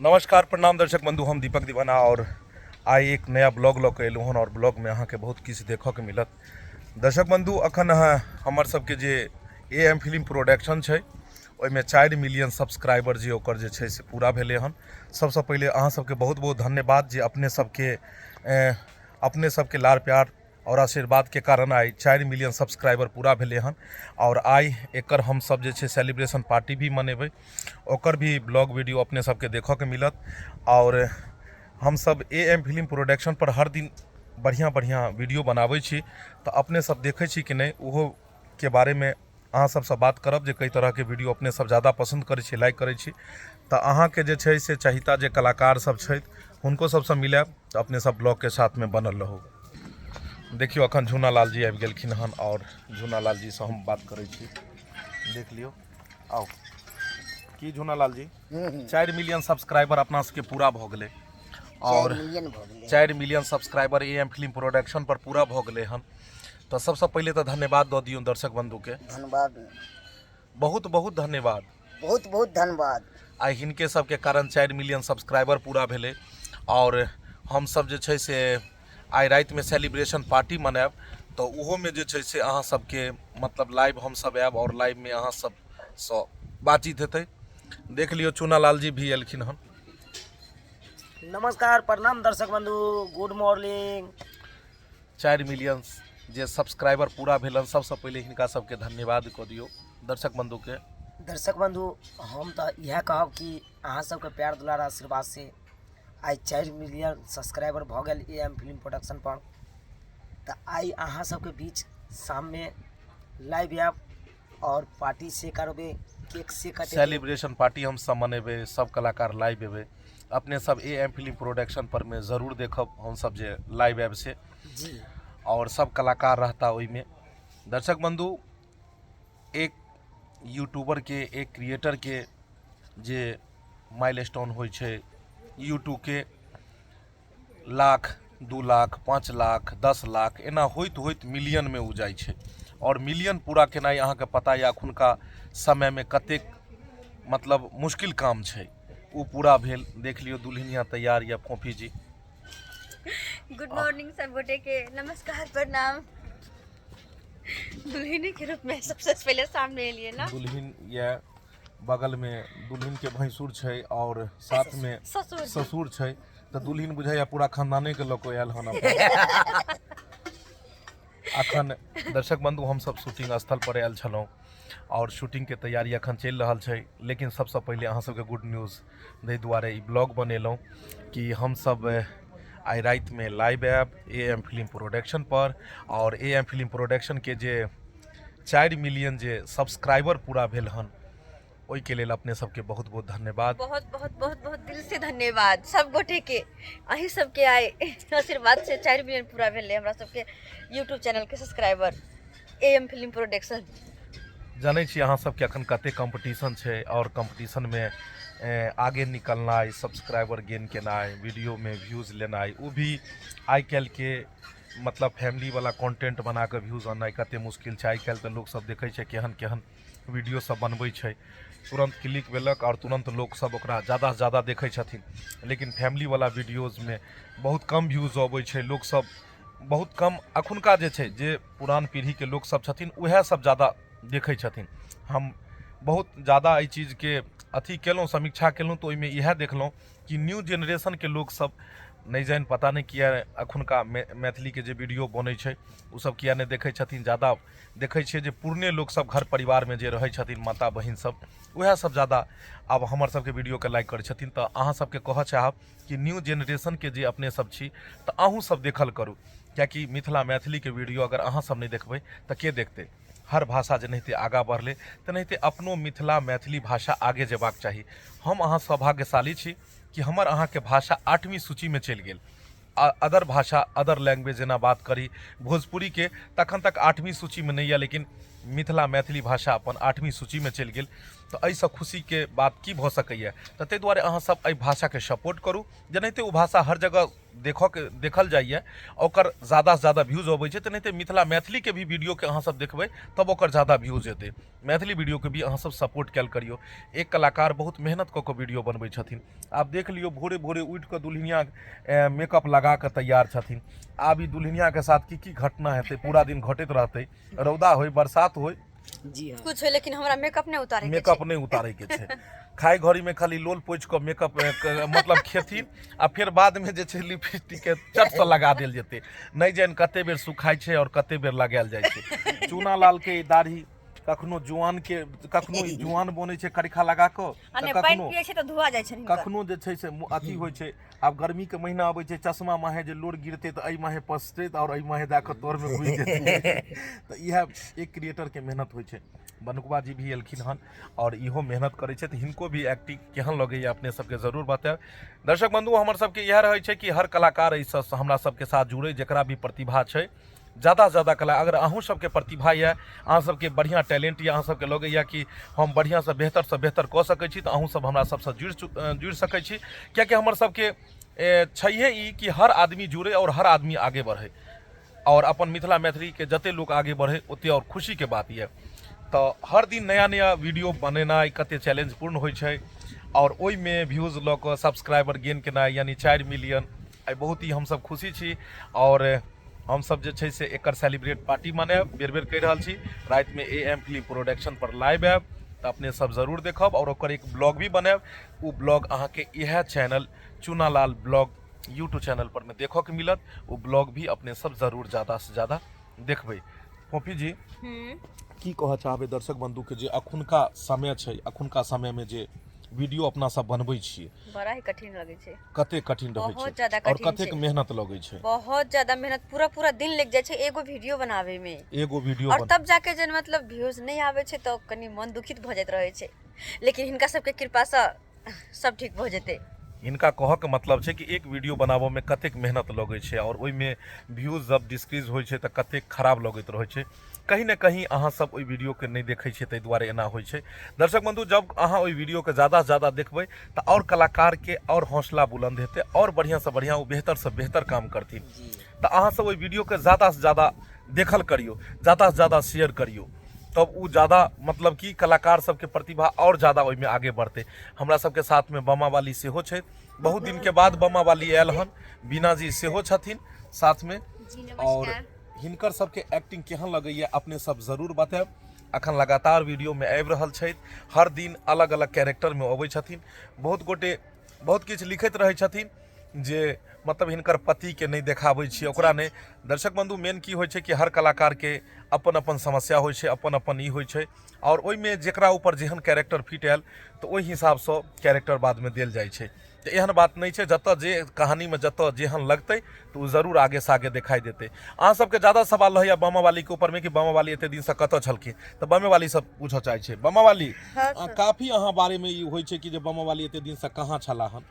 नमस्कार प्रणाम दर्शक बंधु, हम दीपक दीवाना और आई एक नया ब्लॉग लऽ के एलहुँ हन और ब्लॉग में अहाँ के बहुत किछु देखऽ के मिलत। दर्शक बंधु अखन हमर सबके जे AM फिल्म प्रोडक्शन छै ओहिमे 4 मिलियन सब्सक्राइबर जे ओकर जे छै से पूरा भेलै हन। सबसँ पहिले अहाँ सबके बहुत बहुत धन्यवाद जे अपने सबके लाड़ प्यार और आशीर्वाद के कारण आई 4 मिलियन सब्सक्राइबर पूरा भेलै हन। और आई एकर हम सब जे छै सेलिब्रेशन पार्टी भी मनेबै, ओकर भी ब्लॉग वीडियो अपने सबके देखऽ के मिलत। और हम सब AM फिल्म प्रोडक्शन पर हर दिन बढ़िया बढ़िया वीडियो बनाबै छी, तो अपने सब देखै छी कि नहीं ओहो के बारे में अहाँ सबसँ बात करब जे कई तरह के वीडियो अपने सब ज़्यादा पसंद करै छी, लाइक करै छी। तो अहाँ के जे छै से चाहिता जे कलाकार सब छथि हुनको सबसँ मिलायब, तो अपने सब ब्लॉग के साथ में बनल रहू। देखियो अखन झूना लाल जी आबि गेलखिन हन और झूना लाल जी से हम बात करै छी। देख लियो, आओ की झूना लाल जी 4 मिलियन सब्सक्राइबर अपना सबके पूरा भऽ गेलै और 4 million subscriber AM film production पर पूरा भऽ गेलै हन। तो सबसँ पहिले तो धन्यवाद दऽ दियौ दर्शक बंधु के। धन्यवाद, बहुत बहुत धन्यवाद, बहुत बहुत धन्यवाद। आई हिनके सबके कारण 4 मिलियन सब्सक्राइबर पूरा भेलै और हम सब जे छै से आई राति में सेलिब्रेशन पार्टी मनायब। तो उहो में जे छै से अहाँ सबके मतलब लाइव हम सब आयब और लाइव में अहाँ सबसँ बातचीत हेतै। देख लियो चूना लाल जी भी एलखिन हन। नमस्कार प्रणाम दर्शक बंधु, गुड मॉर्निंग। 4 मिलियन जे सब्सक्राइबर पूरा भेलन, सबसँ पहिले हिनका सबके धन्यवाद कऽ दियौ दर्शक बंधु के। दर्शक बंधु हम तो यह कहब कि अहाँ सबके प्यार दुलार आशीर्वाद से आई 4 मिलियन सब्सक्राइबर भऽ गेल AM फिल्म प्रोडक्शन पर। तो आई अहाँ सबके बीच शाम में लाइव आयब और पार्टी से करबे, केक से कटेबे, सेलिब्रेशन पार्टी हम सब मनेबे, सब कलाकार लाइव एबे। अपने सब AM फिल्म प्रोडक्शन पर में जरूर देखब हम सब जे लाइव आयब से जी। और सब कलाकार रहता ओहि में। दर्शक बंधु एक यूट्यूबर के, एक क्रिएटर के जे माइलस्टोन होइ छै, यूट्यूब के लाख, 2 लाख, 5 लाख, 10 लाख एना होइत होइत मिलियन में उ जाइ छै। और मिलियन पूरा केनाइ अहाँके पता या अखुनका समय में कतेक मतलब मुश्किल काम छै, उ पूरा भेल। देख लियो दुल्हनिया तैयार या फोफी जी। गुड मॉर्निंग सब गोटे के, नमस्कार प्रणाम। दुल्हनी के रूप में सबसे पहले सामने एलिए ना। दुल्हन या बगल में दुल्हन के भैंसुर छै और साथ में ससुर छै। तो दुल्हन बुझाइया पूरा खानदाने के लोग आयल हन। अखन दर्शक बंधु हम सब शूटिंग स्थल पर आयल छलहुँ और शूटिंग के तैयारी अखन चलि रहल छै। लेकिन सबसँ पहिले अहाँ सबके गुड न्यूज़ दै दुआरे ई ब्लॉग बनेलहुँ कि हम सब आई राति में लाइव आयब AM फिल्म प्रोडक्शन पर। और AM फिल्म प्रोडक्शन के जे 4 मिलियन जे सब्सक्राइबर पूरा भेल हन, ओहि के लेल अपने सबके बहुत बहुत धन्यवाद। बहुत बहुत बहुत बहुत दिल से धन्यवाद सब गोटे के। अही सबके आए आशीर्वाद से 4 मिलियन पूरा भेल हमरा सबके यूट्यूब चैनल के सब्सक्राइबर AM फिल्म प्रोडक्शन। जानै छी अहाँ सबके अखन कते कंपटीशन छै और कंपटीशन में आगे निकलनाइ, सब्सक्राइबर गेन केनाइ, वीडियो में व्यूज़ लेनाइ, वो भी आइ काल्हि के मतलब फैमिली वाला कंटेंट बना के व्यूज़ आनाइ कते मुश्किल छै। आइ काल्हि तऽ लोग सब देखै छै केहन केहन वीडियो सब बनबै छै, तुरंत क्लिक भेलक और तुरंत लोग सब ओकरा ज़्यादा से ज़्यादा देखै छथिन। लेकिन फैमिली वाला वीडियोज में बहुत कम व्यूज़ अबै छै, लोग सब बहुत कम अखुनका जे छै जे पुरान पीढ़ी के लोग सब छथिन उएह सब ज़्यादा देखै छथिन। हम बहुत ज़्यादा एहि चीज़ के अथी केलहुँ, समीक्षा केलहुँ, तो ओहिमे इएह देखलहुँ कि न्यू जेनरेशन के लोग सब नहीं जान पता नहीं किया अखुनका मैथिली के जे वीडियो बनै छै उ सब किया नहीं देखै छथिन। ज़्यादा देखै छियै जे पुरने लोग सब घर परिवार में जे रहै छथिन माता बहिन सब, वएह सब ज़्यादा अब हमर सबके वीडियो के लाइक करै छथिन। तो अहाँ सबके कहऽ चाहब कि न्यू जेनरेशन के जे अपने सब छी तो अहूँ सब देखल करू, कियाकि मिथिला मैथिली के वीडियो अगर अहाँ सब नहीं देखबै तो के देखतै। हर भाषा जेनाहिते आगाँ बढ़लै तेनाहिते अपनो मिथिला मैथिली भाषा आगे जेबाक चाही। हम अहाँ सौभाग्यशाली छी कि हमर अहाँ के भाषा 8वीं सूची में चलि गेल। अदर भाषा, अदर लैंग्वेज जेना बात करी भोजपुरी के तखन तक 8वीं सूची में नहीं है, लेकिन मिथिला मैथिली भाषा अपन 8वीं सूची में चलि गेल। तो एहिसँ खुशीके बात की भऽ सकैए। तऽ ताहि दुआरे अहाँ सब एहि भाषाके सपोर्ट करू, जेनाहिते ओ भाषा हर जगह देखल जाइए ओकर ज़्यादासँ ज़्यादा व्यूज अबै छै, तेनाहिते मैथिलीके भी वीडियोके अहाँ सब देखबै तब ओकर ज़्यादा व्यूज एतै। मैथिली वीडियोके भी अहाँ सब सपोर्ट कयल करियौ। एक कलाकार बहुत मेहनत कऽ कऽ वीडियो बनबै छथिन। आब देख लियौ भोरे भोरे उठि कऽ दुल्हनिया मेकअप लगा कऽ तैयार छथिन। आब ई दुल्हनियाके साथ की घटना हेतै, पूरा दिन घटैत रहतै, रौदा होय बरसात होय जी हाँ कुछ हो, लेकिन हमरा मेकअप नहीं उतारे मेकअप नहीं उतारे के छै। खाए घड़ी में खाली लोल पोछ कऽ मेकअप मतलब खेथिन आ फिर बाद में जे छै लिपस्टिक के चट से लगा देल जेतै। नहीं जान कते बेर सुखाय छै और कते बेर लगायल जाइ छै। चूना लाल के दाढ़ी कखनो जुआन बनै छै करिखा लगा कऽ, पानि पियै छै तऽ धुआ जाइ छै। कखनो जे छै से अथी होइ छै। आब गर्मी के महीना अबै छै, चश्मा माहे जे लोर गिरतै तऽ एहि माहे पसतै और एहि माहे जाकऽ तोर में घुसि जेतै। तऽ इएह एक क्रिएटर के मेहनत होइ छै। बनकुआ जी भी एलखिन हन और इहो मेहनत करै छै, तऽ हिनको भी एक्टिंग केहन लगैए अपने सबके जरूर बतायब। दर्शक बंधु हमर सबके इएह रहै छै कि हर कलाकार एहिसँ हमरा सबके साथ जुड़े, जकरा भी प्रतिभा छै ज़्यादा से ज़्यादा कला। अगर अहूँ सबके प्रतिभा यऽ, अहाँ सबके बढ़िया टैलेंट यऽ, अहाँ सबके लगैए कि हम बढ़िया से बेहतर कऽ सकै छी, तऽ अहूँ सब हमरा सबसँ जुड़ि सकै छी। कियाकि हमर सबके छैहे ई कि हर आदमी जुड़े और हर आदमी आगे बढ़े, और अपन मिथिला मैथिली के जते लोग आगे बढ़े ओते और खुशी के बात यऽ। तो हर दिन नया नया वीडियो बनेनाइ कते चैलेंजपूर्ण होइ छै, और ओहिमे व्यूज लऽ कऽ सब्सक्राइबर गेन केनाइ यानी 4 मिलियन, आई बहुत ही हमसब खुशी छी। और हमसब जे छै से एकर सेलिब्रेट पार्टी मनायब, बेर बेर कहि रहल छी। राति में AM फिल्म प्रोडक्शन पर लाइव आयब तऽ अपने सब जरूर देखब, और ओकर एक ब्लॉग भी बनायब। वो ब्लॉग अहाँके इएह channel Chunalal blog YouTube channel पर में देखो के मिलत। वो ब्लॉग भी अपने सब जरूर ज़्यादा से ज़्यादा देखबै। पोपी जी की कहऽ चाहबै दर्शक बंधु के जे अखुनका समय छै, अखुनका समय में जे वीडियो अपना सब बनबै छियै बड़ा ही कठिन लगे छै, कते कठिन रहै छै, बहुत ज्यादा और कठिन कतेक छै। मेहनत लगै छै, बहुत ज्यादा मेहनत, पूरा दिन लग जाए छै एगो वीडियो बनावे में। एगो वीडियो और तब जाके जन मतलब व्यूज नहीं आवे छै तो कनी मन दुखित भ जाइत रहे छै, लेकिन हिनका सबके कृपा से सब ठीक भ जेतै। हिनका कहऽ के मतलब छै कि एक वीडियो बनाबऽ में कतेक मेहनत लगै छै, और ओहिमे व्यूज जब डिस्क्रीज होइ छै तऽ कतेक खराब लगैत रहै छै। कहीं ना कहीं अहाँ सब ओहि वीडियो के नहीं देखै छियै, ताहि दुआरे एना होइ छै। दर्शक बंधु जब अहाँ ओहि वीडियो के ज़्यादा से ज़्यादा देखबै तऽ और कलाकार के और हौसला बुलंद हेतै, और बढ़िया से बढ़िया वो बेहतर से बेहतर काम करथिन। तऽ अहाँ सब ओहि वीडियो के ज़्यादा से ज़्यादा देखल करियो, ज़्यादा से ज़्यादा शेयर करियो, तब वो ज़्यादा मतलब कि कलाकार सबके प्रतिभा और ज़्यादा ओहिमे आगे बढ़ते। हमरा सबके साथ में बमा वाली सेहो छै, बहुत दिन के बाद बमा वाली आयल हन, बीना जी सेहो छथिन साथ में। और हिनकर सबके एक्टिंग केहन लगैए अपने सब जरूर बतायब। अखन लगातार वीडियो में आबि रहल छथि, हर दिन अलग अलग कैरेक्टर में अबै छथिन। बहुत गोटे बहुत किछु लिखैत रहै छथिन जे मतलब हिनकर पति के नहीं देखाबै छियै, ओकरा नहीं। दर्शक बंधु मेन की होइ छै कि हर कलाकार के अपन अपन समस्या होइ छै, अपन अपन ई होइ छै, और ओहिमे जेकरा ऊपर जेहन कैरेक्टर फिट आयल तऽ ओहि हिसाबसँ कैरेक्टर बादमे देल जाइ छै। तऽ एहन बात नहीं छै, जतऽ जे कहानीमे जतऽ जेहन लगतै तऽ ओ जरूर आगे से आगे दिखाई देतै। अहाँ सबके ज़्यादा सवाल रहैया बमा वाली के ऊपर में कि बमा वाली एते दिन से कतऽ छलखिन, तऽ बमे वाली सब पूछऽ चाहै छै। बमा वाली काफी अहाँ बारे में ई होइ छै कि जे बमा वाली एते दिन से कहाँ छला हन?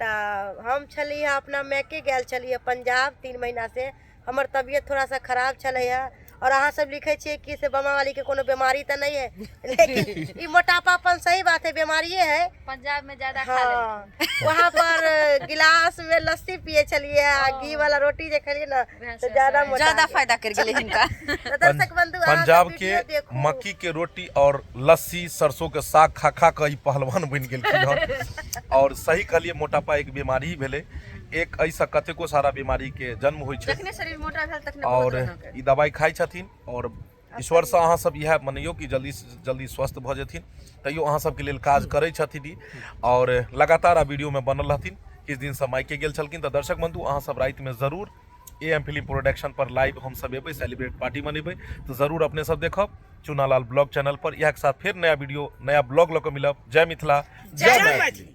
तऽ हम छलिए अपना मैके गेल छलिए पंजाब 3 महीना से। हमर तबियत थोड़ा सा खराब छलैया, और अहाँ सब लिखे छिए कि से बमा वाली के कोनो बीमारी तो नहीं है, लेकिन ई मोटापापन सही बात है, बीमारिये है। पंजाब में ज्यादा हाँ, वहाँ पर गिलास में लस्सी पिए छलिए, घी वाला रोटी जे खलिए ना तो ज्यादा फायदा कर गेले हिनका। तो दर्शक बंधु पंजाब के मक्की के रोटी और लस्सी सरसों के साग खा खा के ई पहलवान बन गेलखिन हन। और सही कहलिए मोटापा एक बीमारी ही भेले, एक ऐसा कतेको सारा बीमारी के जन्म होइ छै, जखने शरीर मोटा भेल तखने और ई दवाई खाइ छथिन। और ईश्वर से अहाँ सब इएह मनैयो कि जल्दी से जल्दी स्वस्थ भऽ जेथिन। तैयो अहाँ सबके लेल काज करै छथिन ई, और लगातार वीडियो में बनल रहथिन। किछु दिन से मायके गेल छलखिन। तऽ दर्शक बंधु अहाँ सब राति में जरूर AM फिल्म प्रोडक्शन पर लाइव हम सब एबै, सेलिब्रेट पार्टी मनेबै, तो जरूर अपने सब देखब चूनालाल ब्लॉग चैनल पर। इएह के साथ फिर नया वीडियो नया ब्लॉग लऽ कऽ मिलब। जय मिथिला, जय मैथिली।